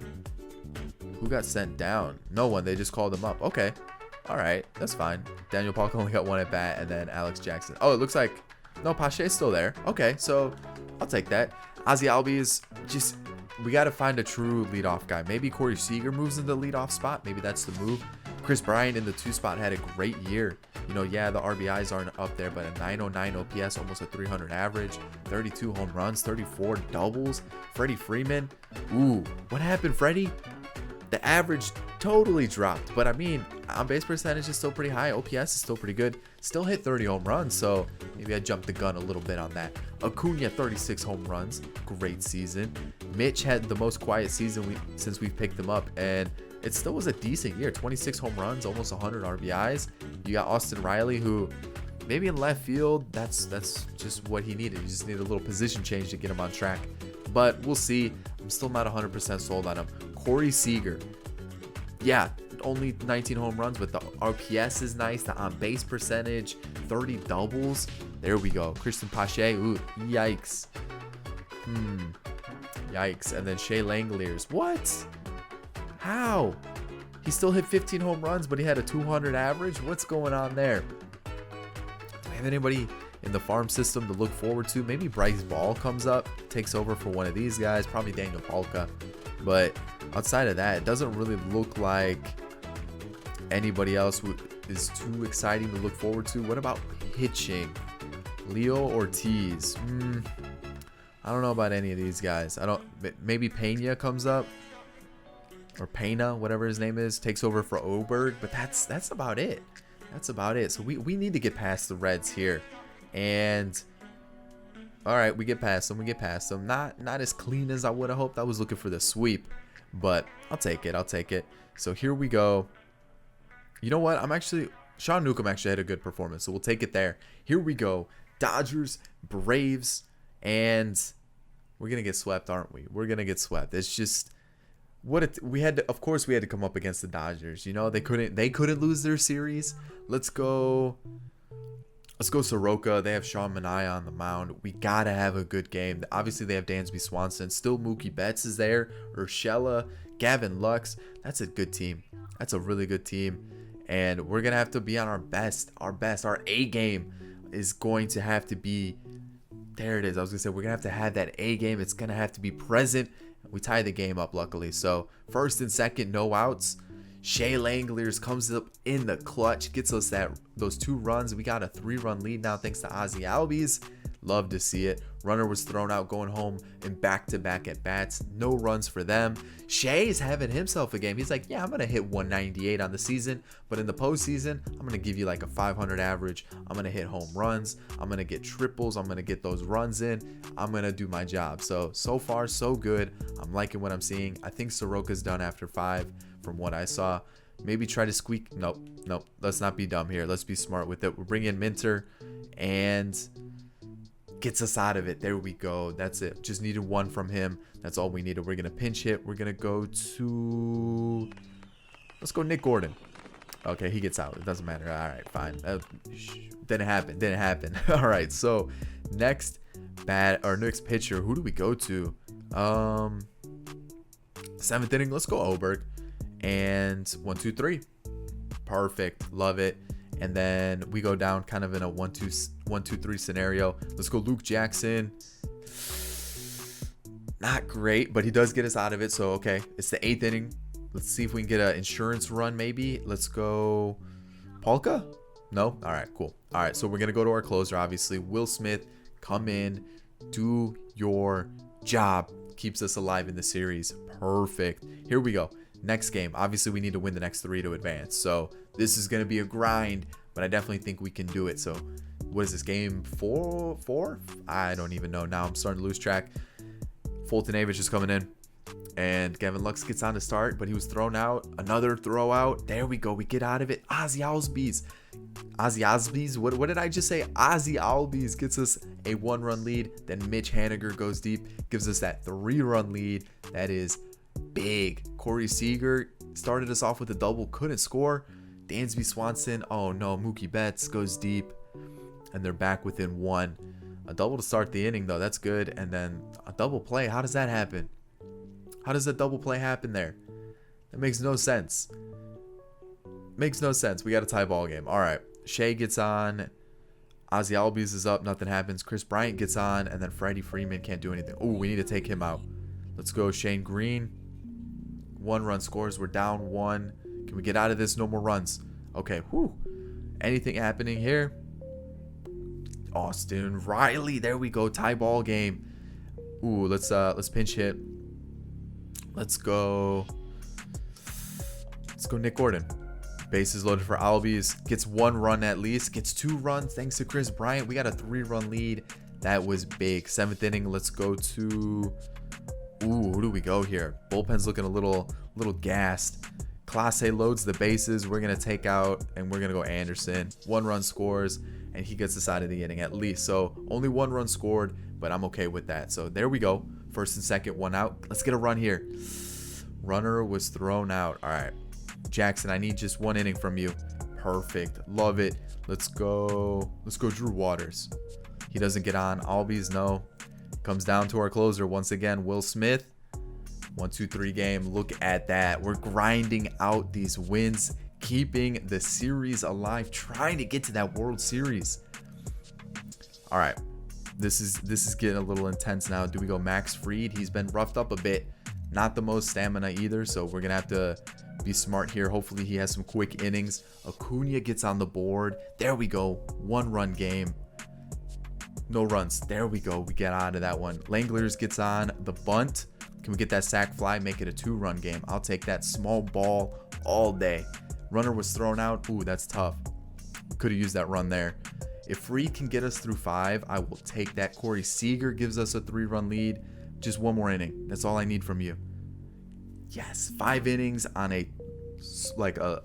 No one. They just called him up. Okay. All right. That's fine. Daniel Polk only got 1 at bat, and then Alex Jackson. Oh, it looks like no, Pache's still there. Okay, so I'll take that. Ozzy Albies, we got to find a true leadoff guy. Maybe Corey Seager moves into the leadoff spot. Maybe that's the move. Kris Bryant in the 2 spot had a great year. You know, yeah, the RBIs aren't up there, but a 909 OPS, almost a 300 average, 32 home runs, 34 doubles. Freddie Freeman. Ooh, what happened, Freddie? The average totally dropped, but I mean, on base percentage is still pretty high. OPS is still pretty good. Still hit 30 home runs, so maybe I jumped the gun a little bit on that. Acuña, 36 home runs. Great season. Mitch had the most quiet season since we've picked him up, and it still was a decent year. 26 home runs, almost 100 RBIs. You got Austin Riley, who maybe in left field, that's just what he needed. You just need a little position change to get him on track. But we'll see. I'm still not 100% sold on him. Corey Seager. Yeah, only 19 home runs, but the RPS is nice. The on-base percentage, 30 doubles. There we go. Christian Pache. Ooh, yikes. Yikes. And then Shea Langeliers. What? How? He still hit 15 home runs, but he had a 200 average? What's going on there? Do I have anybody in the farm system to look forward to? Maybe Bryce Ball comes up, takes over for one of these guys. Probably Daniel Palka. But outside of that, it doesn't really look like anybody else is too exciting to look forward to. What about pitching? Leo Ortiz. I don't know about any of these guys. Maybe Pena comes up, or Pena, whatever his name is, takes over for Oberg. But that's about it. That's about it. So we need to get past the Reds here, and all right, we get past them. We get past them. Not as clean as I would have hoped. I was looking for the sweep, but I'll take it. I'll take it. So here we go. You know what? Sean Newcomb actually had a good performance, so we'll take it there. Here we go. Dodgers, Braves, and we're gonna get swept, aren't we? We're gonna get swept. It's just we had to. Of course, we had to come up against the Dodgers. You know, they couldn't lose their series. Let's go Soroka. They have Sean Manaea on the mound. We gotta have a good game. Obviously, they have Dansby Swanson. Still Mookie Betts is there. Urshela, Gavin Lux. That's a good team. That's a really good team. And we're gonna have to be on our best. Our A game is going to have to be. There it is. I was gonna say we're gonna have to have that A game. It's gonna have to be present. We tied the game up, luckily. So first and second, no outs. Shea Langeliers comes up in the clutch, gets us those 2 runs. We got a 3-run lead now thanks to Ozzie Albies. Love to see it. Runner was thrown out going home in back-to-back at bats. No runs for them. Shea's having himself a game. He's like, yeah, I'm going to hit 198 on the season, but in the postseason, I'm going to give you like a 500 average. I'm going to hit home runs. I'm going to get triples. I'm going to get those runs in. I'm going to do my job. So far, so good. I'm liking what I'm seeing. I think Soroka's done after 5 from what I saw. Maybe try to squeak. Nope. Let's not be dumb here. Let's be smart with it. We're bringing in Minter and gets us out of it. There we go. That's it. Just needed 1 from him. That's all we needed. We're going to pinch hit. We're going to go to... Let's go Nick Gordon. Okay, he gets out. It doesn't matter. All right, fine. Didn't happen. All right, so next pitcher. Who do we go to? 7th inning. Let's go Oberg. And 1, 2, 3. Perfect. Love it. And then we go down kind of in a 1, 2, 3 scenario. Let's go Luke Jackson. Not great, but he does get us out of it. So, okay. It's the 8th inning. Let's see if we can get an insurance run maybe. Let's go Palka? No? All right, cool. All right, so we're going to go to our closer, obviously. Will Smith, come in. Do your job. Keeps us alive in the series. Perfect. Here we go. Next game. Obviously, we need to win the next 3 to advance. So this is going to be a grind, but I definitely think we can do it. So what is this, game 4? I don't even know. Now I'm starting to lose track. Fulton Avich is coming in, and Gavin Lux gets on to start, but he was thrown out. Another throw out. There we go. We get out of it. Ozzie Albies. What did I just say? Ozzie Albies gets us a 1-run lead. Then Mitch Haniger goes deep, gives us that 3-run lead. That is big. Corey Seager started us off with a double, couldn't score. Dansby Swanson, oh no, Mookie Betts goes deep, and they're back within 1. A double to start the inning though, that's good. And then a double play. How does that happen? How does a double play happen there? That makes no sense. Makes no sense. We got a tie ball game. All right, Shea gets on. Ozzie Albies is up. Nothing happens. Chris Bryant gets on, and then Freddie Freeman can't do anything. Oh, we need to take him out. Let's go Shane Green. 1-run scores. We're down 1. Can we get out of this? No more runs. Okay. Whew. Anything happening here? Austin Riley. There we go. Tie ball game. Ooh, let's pinch hit. Let's go. Let's go Nick Gordon. Bases loaded for Albies. Gets 1 run at least. Gets 2 runs thanks to Chris Bryant. We got a 3-run lead. That was big. 7th inning. Let's go to... Ooh, who do we go here? Bullpen's looking a little gassed. Clase loads the bases. We're going to take out, and we're going to go Anderson. 1 run scores, and he gets us out of the inning at least. So only 1 run scored, but I'm okay with that. So there we go. 1st and 2nd, 1 out. Let's get a run here. Runner was thrown out. All right. Jackson, I need just 1 inning from you. Perfect. Love it. Let's go Drew Waters. He doesn't get on. Albies, no. Comes down to our closer once again, Will Smith. 1-2-3 game. Look at that. We're grinding out these wins, keeping the series alive, trying to get to that World Series. All right. This is getting a little intense now. Do we go Max Fried? He's been roughed up a bit. Not the most stamina either, so we're going to have to be smart here. Hopefully he has some quick innings. Acuña gets on the board. There we go. 1-run game. No runs. There we go. We get out of that one. Langlers gets on the bunt. Can we get that sac fly? Make it a 2-run game. I'll take that small ball all day. Runner was thrown out. Ooh, that's tough. Could have used that run there. If Fried can get us through 5, I will take that. Corey Seager gives us a 3-run lead. Just 1 more inning. That's all I need from you. Yes, 5 innings on a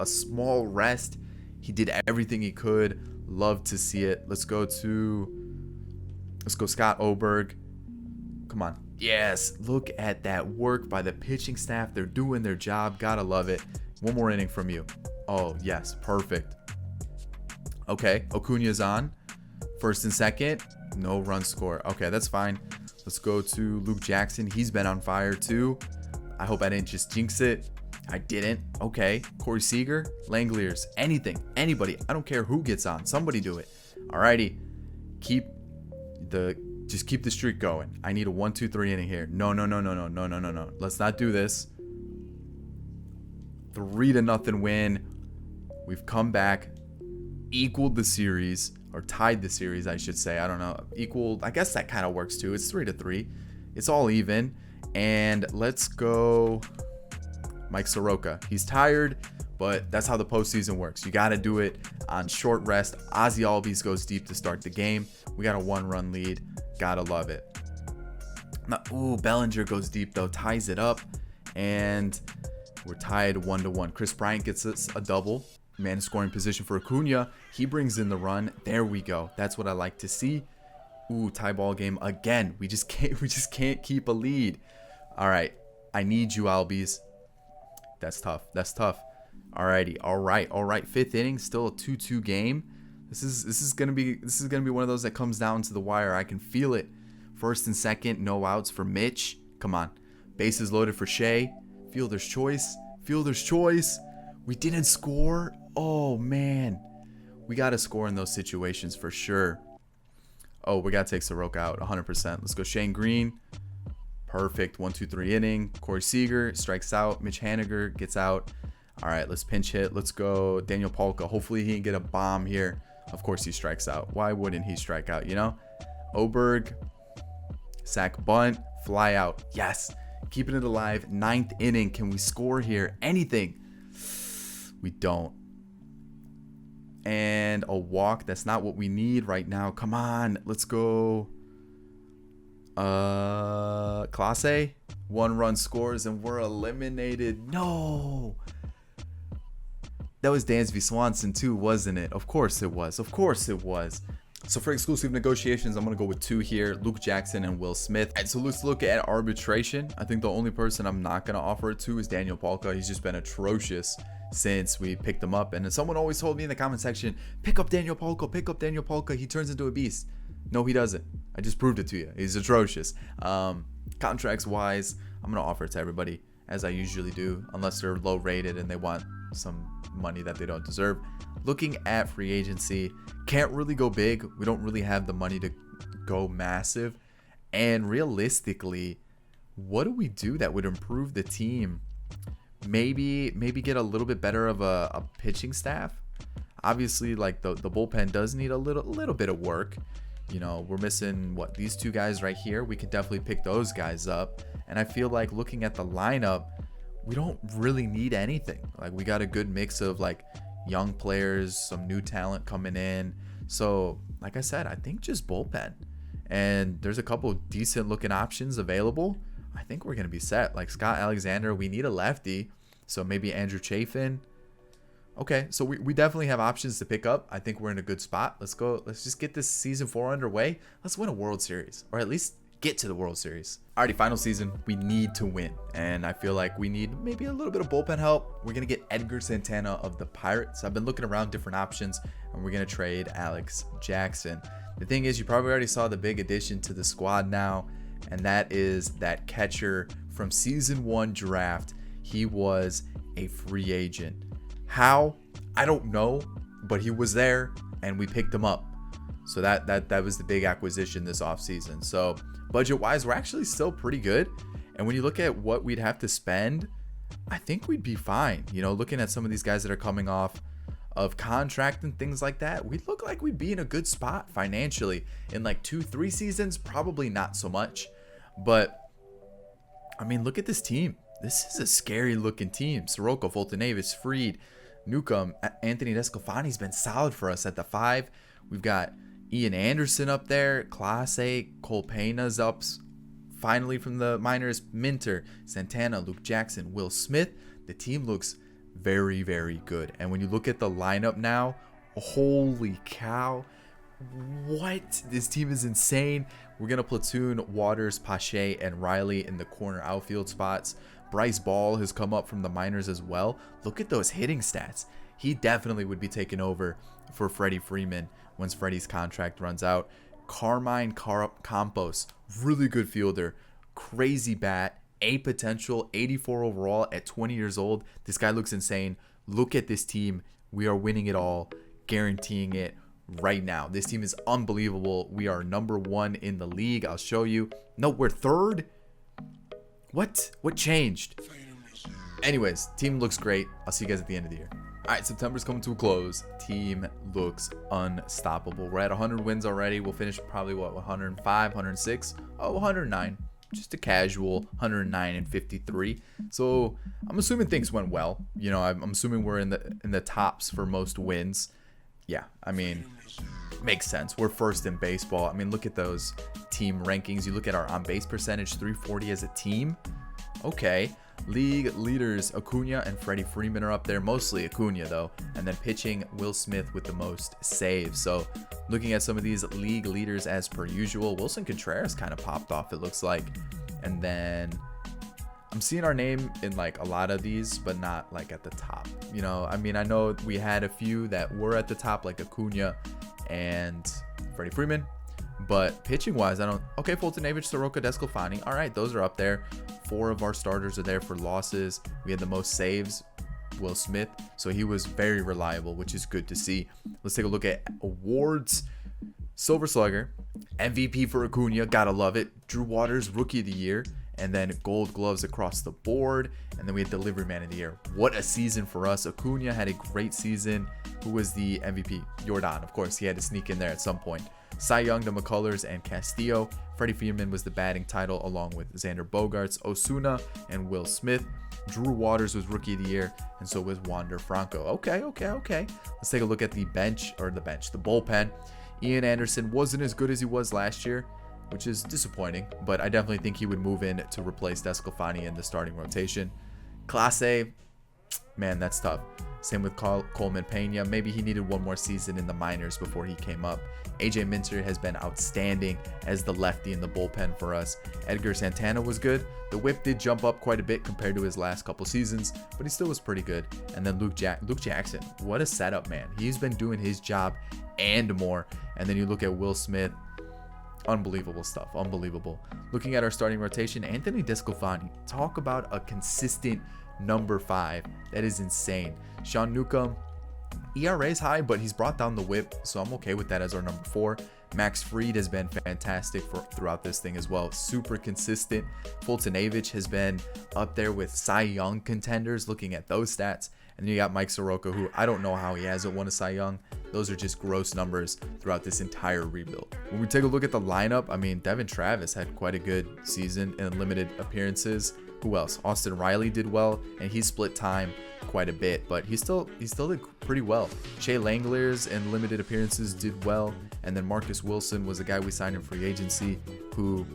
small rest. He did everything he could. Love to see it. Let's go Scott Oberg. Come on. Yes, look at that work by the pitching staff. They're doing their job. Gotta love it. 1 more inning from you. Oh, yes, perfect. Okay, Acuña's on. 1st and 2nd, no run score. Okay, that's fine. Let's go to Luke Jackson. He's been on fire too. I hope I didn't just jinx it. I didn't. Okay. Corey Seager, Langliers, anything, anybody. I don't care who gets on. Somebody do it. Alrighty. Just keep the streak going. I need a 1-2-3 inning here. No. Let's not do this. 3-0 win. We've come back, equaled the series, or tied the series, I should say. I don't know. Equaled. I guess that kind of works too. It's 3-3. It's all even. And let's go Mike Soroka. He's tired, but that's how the postseason works. You got to do it on short rest. Ozzy Albies goes deep to start the game. We got a 1-run lead. Gotta love it. Ooh, Bellinger goes deep though, ties it up, and we're tied 1-1. Chris Bryant gets us a double. Man in scoring position for Acuña. He brings in the run. There we go. That's what I like to see. Ooh, tie ball game again. We just can't keep a lead. All right. I need you, Albies. That's tough. Alrighty. All right. 5th inning, still a 2-2 game. This is gonna be one of those that comes down to the wire. I can feel it. 1st and 2nd, no outs for Mitch. Come on. Bases loaded for Shea. Fielder's choice. We didn't score. Oh man. We gotta score in those situations for sure. Oh, we gotta take Soroka out 100%. Let's go Shane Green. Perfect. 1-2-3 inning. Corey Seager strikes out. Mitch Haniger gets out. All right, let's pinch hit. Let's go Daniel Polka. Hopefully he can get a bomb here. Of course he strikes out. Why wouldn't he strike out, you know? Oberg, sack bunt, fly out. Yes, keeping it alive. 9th inning. Can we score here? Anything? We don't. And a walk. That's not what we need right now. Come on, let's go. Clase. 1-run scores and we're eliminated. No. That was Dansby Swanson too, wasn't it? Of course it was. So for exclusive negotiations, I'm going to go with 2 here. Luke Jackson and Will Smith. And so let's look at arbitration. I think the only person I'm not going to offer it to is Daniel Polka. He's just been atrocious since we picked him up. And someone always told me in the comment section, pick up Daniel Polka. He turns into a beast. No, he doesn't. I just proved it to you. He's atrocious. Contracts wise, I'm going to offer it to everybody as I usually do, unless they're low rated and they want some money that they don't deserve. Looking at free agency, can't really go big. We don't really have the money to go massive. And realistically, what do we do that would improve the team? Maybe get a little bit better of a pitching staff. Obviously, like the bullpen does need a little bit of work. You know, we're missing these 2 guys right here. We could definitely pick those guys up. And I feel like looking at the lineup, we don't really need anything. Like, we got a good mix of like young players, some new talent coming in. So like I said, I think just bullpen, and there's a couple decent looking options available. I think we're gonna be set. Like Scott Alexander, we need a lefty, so maybe Andrew Chafin. Okay, so we definitely have options to pick up. I think we're in a good spot. Let's go. Let's just get this season 4 underway. Let's win a World Series, or at least get to the World Series. Alrighty, final season. We need to win, and I feel like we need maybe a little bit of bullpen help. We're gonna get Edgar Santana of the Pirates. I've been looking around different options, and we're gonna trade Alex Jackson. The thing is, you probably already saw the big addition to the squad now, and that is that catcher from season 1 draft. He was a free agent. How? I don't know, but he was there and we picked him up. So that was the big acquisition this offseason. So budget wise, we're actually still pretty good. And when you look at what we'd have to spend, I think we'd be fine. You know, looking at some of these guys that are coming off of contract and things like that, we look like we'd be in a good spot financially. In like 2-3 seasons, probably not so much. But I mean, look at this team. This is a scary looking team. Soroka, Fulton-Davis, Fried, Newcomb, Anthony Desclafani's been solid for us at the 5. We've got Ian Anderson up there, Class A, Cole Pena's up finally from the minors, Minter, Santana, Luke Jackson, Will Smith. The team looks very, very good. And when you look at the lineup now, holy cow, what? This team is insane. We're going to platoon Waters, Pache, and Riley in the corner outfield spots. Bryce Ball has come up from the minors as well. Look at those hitting stats. He definitely would be taken over for Freddie Freeman once Freddie's contract runs out. Carmine Campos, really good fielder, crazy bat, A potential, 84 overall at 20 years old. This guy looks insane. Look at this team. We are winning it all, guaranteeing it right now. This team is unbelievable. We are number 1 in the league. I'll show you. No, we're 3rd. What changed? Anyways, team looks great. I'll see you guys at the end of the year. All right, September's coming to a close. Team looks unstoppable. We're at 100 wins already. We'll finish probably, what, 105, 106? Oh, 109. Just a casual 109 and 53. So I'm assuming things went well. You know, I'm assuming we're in the tops for most wins. Yeah, I mean, makes sense. We're first in baseball. I mean, look at those team rankings. You look at our on-base percentage, 340 as a team. Okay. League leaders, Acuña and Freddie Freeman are up there. Mostly Acuña, though. And then pitching, Will Smith with the most saves. So looking at some of these league leaders as per usual, Wilson Contreras kind of popped off, it looks like. And then I'm seeing our name in like a lot of these, but not like at the top. You know, I mean, I know we had a few that were at the top, like Acuña and Freddie Freeman. But pitching wise, I don't. Okay, Fulton-Davis, Soroka, Desclafani. All right, those are up there. 4 of our starters are there for losses. We had the most saves, Will Smith. So he was very reliable, which is good to see. Let's take a look at awards. Silver Slugger, MVP for Acuña, gotta love it. Drew Waters, Rookie of the Year, and then Gold Gloves across the board. And then we had Delivery Man of the Year. What a season for us. Acuña had a great season. Who was the MVP? Jordan, of course. He had to sneak in there at some point. Cy Young to McCullers and Castillo. Freddie Freeman was the batting title along with Xander Bogaerts, Osuna, and Will Smith. Drew Waters was Rookie of the Year, and so was Wander Franco. Okay. Let's take a look at the bullpen. Ian Anderson wasn't as good as he was last year, which is disappointing, but I definitely think he would move in to replace Desclafani in the starting rotation. Class A, man, that's tough. Same with Coleman Pena. Maybe he needed one more season in the minors before he came up. AJ Minter has been outstanding as the lefty in the bullpen for us. Edgar Santana was good. The whip did jump up quite a bit compared to his last couple seasons, but he still was pretty good. And then Luke Jackson, what a setup, man. He's been doing his job and more. And then you look at Will Smith. Unbelievable stuff. Unbelievable. Looking at our starting rotation, Anthony Desclafani. Talk about a consistent number 5. That is insane. Sean Newcomb, ERA is high, but he's brought down the whip, so I'm okay with that as our number 4. Max Fried has been fantastic throughout this thing as well. Super consistent. Fulton-Davis has been up there with Cy Young contenders, looking at those stats. And then you got Mike Soroka, who I don't know how he hasn't won a Cy Young. Those are just gross numbers throughout this entire rebuild. When we take a look at the lineup, I mean, Devin Travis had quite a good season in limited appearances. Who else? Austin Riley did well, and he split time quite a bit, but he still did pretty well. Shea Langeliers in limited appearances did well, and then Marcus Wilson was a guy we signed in free agency who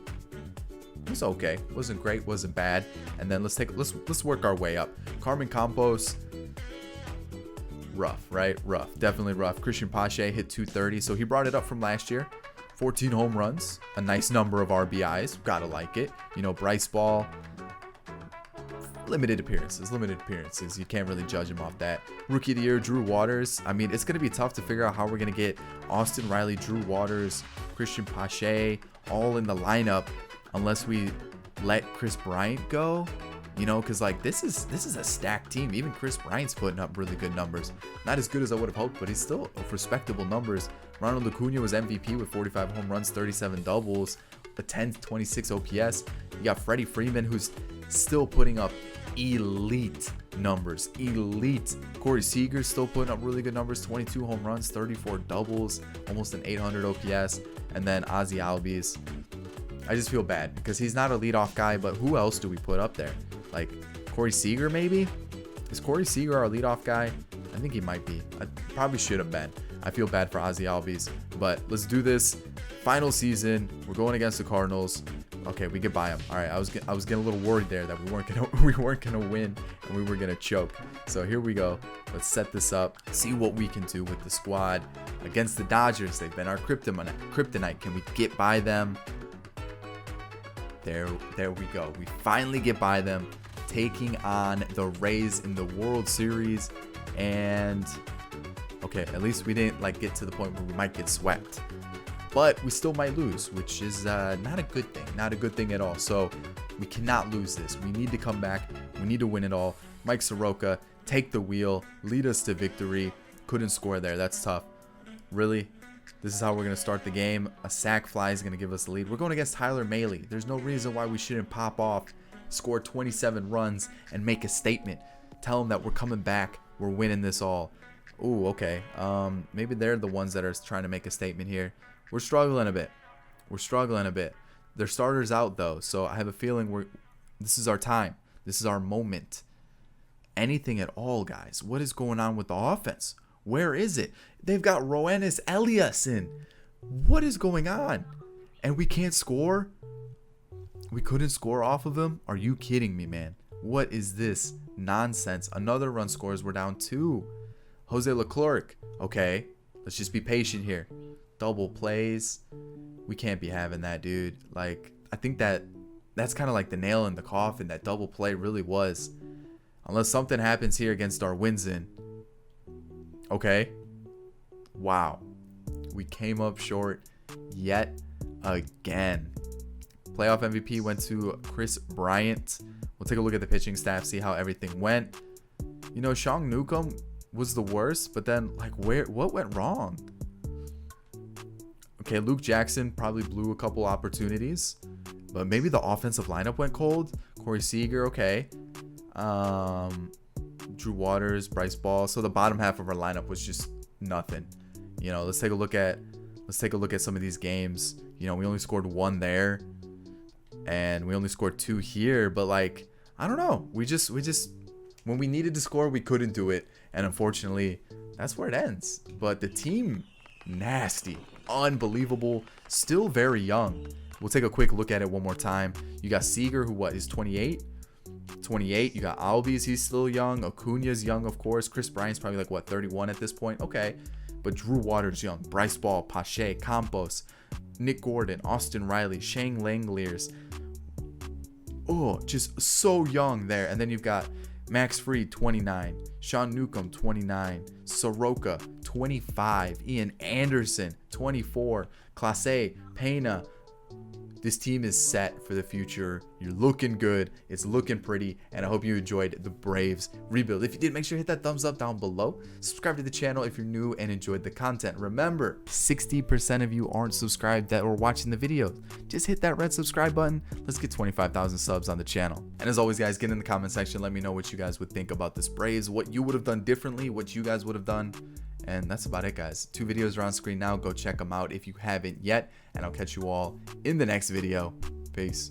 was okay, wasn't great, wasn't bad. And then let's work our way up. Carmen Campos, rough, right? Rough, definitely rough. Christian Pache hit 230, so he brought it up from last year. 14 home runs, a nice number of RBIs, gotta like it. You know, Bryce Ball, limited appearances. You can't really judge him off that. Rookie of the Year, Drew Waters. I mean, it's going to be tough to figure out how we're going to get Austin Riley, Drew Waters, Christian Pache all in the lineup unless we let Chris Bryant go. You know, because like this is a stacked team. Even Chris Bryant's putting up really good numbers. Not as good as I would have hoped, but he's still respectable numbers. Ronald Acuña was MVP with 45 home runs, 37 doubles, a 10-26 OPS. You got Freddie Freeman, who's still putting up elite numbers. Elite. Corey Seager's still putting up really good numbers. 22 home runs, 34 doubles, almost an 800 OPS. And then Ozzie Albies. I just feel bad because he's not a leadoff guy, but who else do we put up there? Like Corey Seager, maybe? Is Corey Seager our leadoff guy? I think he might be. I probably should have been. I feel bad for Ozzie Albies, but let's do this. Final season. We're going against the Cardinals. Okay, we get by them. All right, I was getting a little worried there that we weren't gonna win and we were gonna choke. So here we go. Let's set this up. See what we can do with the squad against the Dodgers. They've been our kryptonite. Can we get by them? There we go. We finally get by them, taking on the Rays in the World Series. And okay, at least we didn't like get to the point where we might get swept. But we still might lose, which is not a good thing. Not a good thing at all. So we cannot lose this. We need to come back. We need to win it all. Mike Soroka, take the wheel, lead us to victory. Couldn't score there. That's tough. Really? This is how we're going to start the game. A sac fly is going to give us the lead. We're going against Tyler Mahle. There's no reason why we shouldn't pop off, score 27 runs, and make a statement. Tell them that we're coming back. We're winning this all. Ooh, okay. Maybe they're the ones that are trying to make a statement here. We're struggling a bit. Their starter's out, though, so I have a feeling this is our time. This is our moment. Anything at all, guys. What is going on with the offense? Where is it? They've got Roenis Elias in. What is going on? And we can't score? We couldn't score off of him? Are you kidding me, man? What is this nonsense? Another run scores. We're down 2. Jose Leclerc. Okay, let's just be patient here. Double plays. We can't be having that, dude. Like, I think that's kind of like the nail in the coffin. That double play really was. Unless something happens here against Darwinson. Okay. Wow. We came up short yet again. Playoff MVP went to Chris Bryant. We'll take a look at the pitching staff, see how everything went. You know, Sean Newcomb was the worst, but then, like, what went wrong? Okay, Luke Jackson probably blew a couple opportunities, but maybe the offensive lineup went cold. Corey Seager, okay. Drew Waters, Bryce Ball. So the bottom half of our lineup was just nothing. You know, let's take a look at some of these games. You know, we only scored 1 there, and we only scored 2 here. But like, I don't know. We just when we needed to score, we couldn't do it, and unfortunately, that's where it ends. But the team, nasty, unbelievable, still very young. We'll take a quick look at it one more time. You got Seager, who is 28. You got Albies, he's still young. Acuña's young, of course. Chris Bryant's probably like, what, 31 at this point? Okay. But Drew Waters young. Bryce Ball, Pache, Campos, Nick Gordon, Austin Riley, Shea Langeliers. Oh, just so young there. And then you've got Max Fried, 29. Sean Newcomb, 29. Soroka, 25. Ian Anderson, 24. Clase, Pena. This team is set for the future. You're looking good. It's looking pretty. And I hope you enjoyed the Braves rebuild. If you did, make sure to hit that thumbs up down below. Subscribe to the channel if you're new and enjoyed the content. Remember, 60% of you aren't subscribed that are watching the video. Just hit that red subscribe button. Let's get 25,000 subs on the channel. And as always, guys, get in the comment section. Let me know what you guys would think about this Braves, what you would have done differently, what you guys would have done. And that's about it, guys. 2 videos are on screen now. Go check them out if you haven't yet. And I'll catch you all in the next video. Peace.